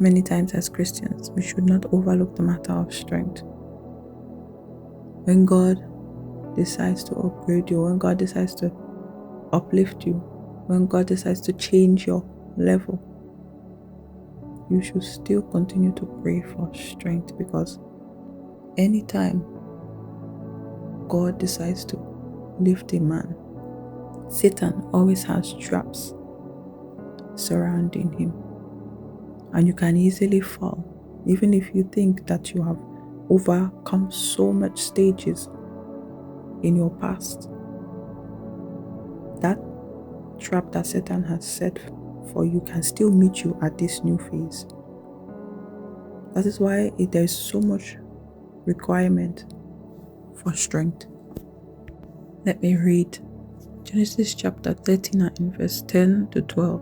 many times as Christians, we should not overlook the matter of strength. When God decides to upgrade you, when God decides to uplift you, when God decides to change your level, you should still continue to pray for strength, because anytime God decides to lift a man, Satan always has traps surrounding him, and you can easily fall. Even if you think that you have overcome so much stages in your past, that trap that Satan has set for you can still meet you at this new phase. That is why there is so much requirement for strength. Let me read Genesis chapter 39, verse 10 to 12.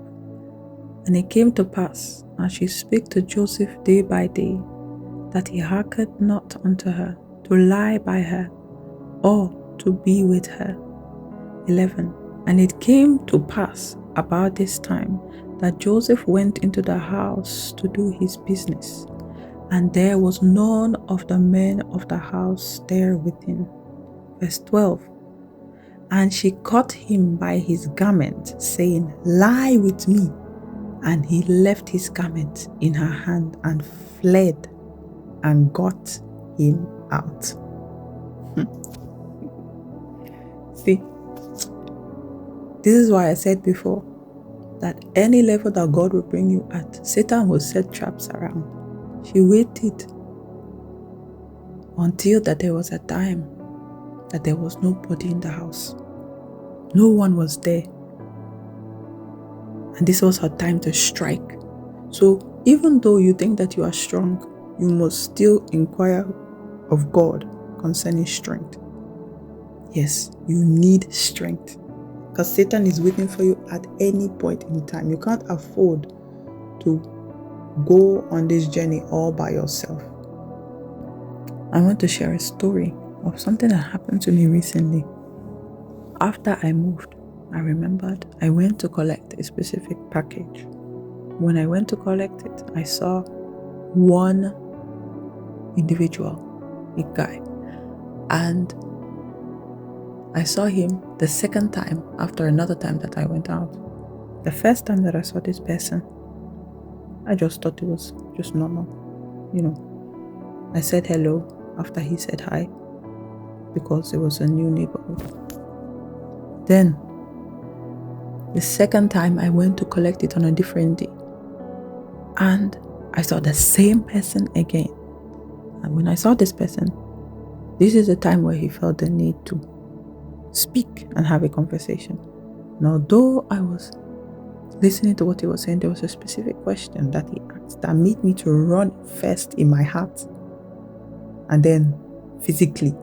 And it came to pass, as she spake to Joseph day by day, that he hearkened not unto her, to lie by her, or to be with her. 11. And it came to pass about this time, that Joseph went into the house to do his business, and there was none of the men of the house there within. Verse 12. And she caught him by his garment, saying, Lie with me. And he left his garment in her hand and fled and got him out. See, this is why I said before that any level that God will bring you at, Satan will set traps around. She waited until that there was a time that there was nobody in the house. No one was there. And this was her time to strike. So even though you think that you are strong, you must still inquire of God concerning strength. Yes, you need strength, because Satan is waiting for you at any point in time. You can't afford to go on this journey all by yourself. I want to share a story of something that happened to me recently. After I moved, I remembered I went to collect a specific package. When I went to collect it, I saw one individual, a guy, and I saw him the second time after another time that I went out. The first time that I saw this person, I just thought it was just normal. I said hello after he said hi, because it was a new neighborhood. Then, the second time I went to collect it on a different day, and I saw the same person again. And when I saw this person, this is the time where he felt the need to speak and have a conversation. And although I was listening to what he was saying, there was a specific question that he asked that made me to run first in my heart. And then physically,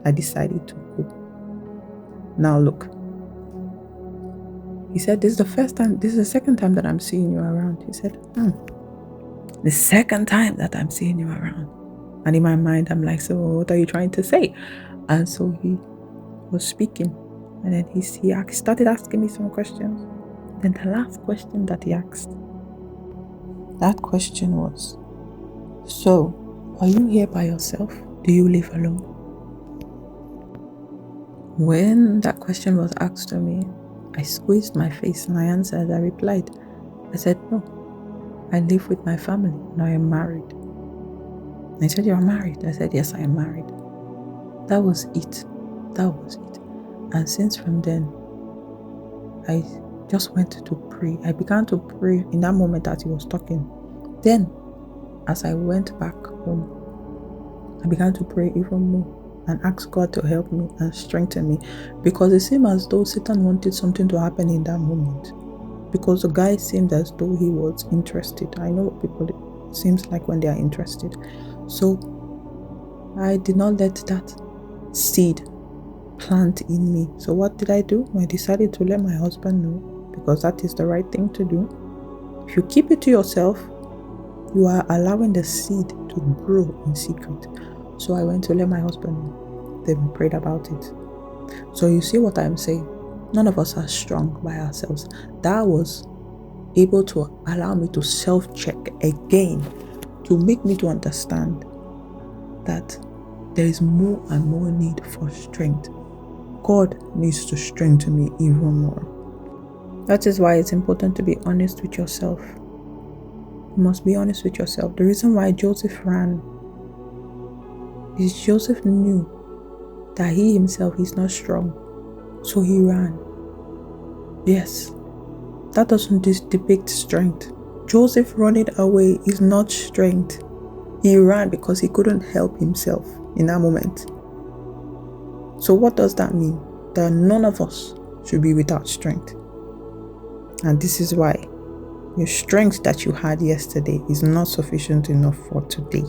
I decided to go. Now look. He said, this is the second time that I'm seeing you around. He said, the second time that I'm seeing you around. And in my mind, I'm like, so what are you trying to say? And so he was speaking. And then he started asking me some questions. Then the last question that he asked, that question was, so, are you here by yourself? Do you live alone? When that question was asked to me, I squeezed my face and I answered. I replied. I said, no, I live with my family and I am married. And he said, you are married? I said, yes, I am married. That was it. And since from then, I just went to pray. I began to pray in that moment that he was talking. Then, as I went back home, I began to pray even more and ask God to help me and strengthen me, because it seemed as though Satan wanted something to happen in that moment, because the guy seemed as though he was interested. I know what people seems like when they are interested. So I did not let that seed plant in me. So what did I do? I decided to let my husband know, because that is the right thing to do. If you keep it to yourself, you are allowing the seed to grow in secret. So I went to let my husband know. Then we prayed about it. So you see what I'm saying? None of us are strong by ourselves. That was able to allow me to self-check again, to make me to understand that there is more and more need for strength. God needs to strengthen me even more. That is why it's important to be honest with yourself. You must be honest with yourself. The reason why Joseph ran is Joseph knew that he himself is not strong. So he ran. Yes, that doesn't depict strength. Joseph running away is not strength. He ran because he couldn't help himself in that moment. So what does that mean? That none of us should be without strength. And this is why your strength that you had yesterday is not sufficient enough for today.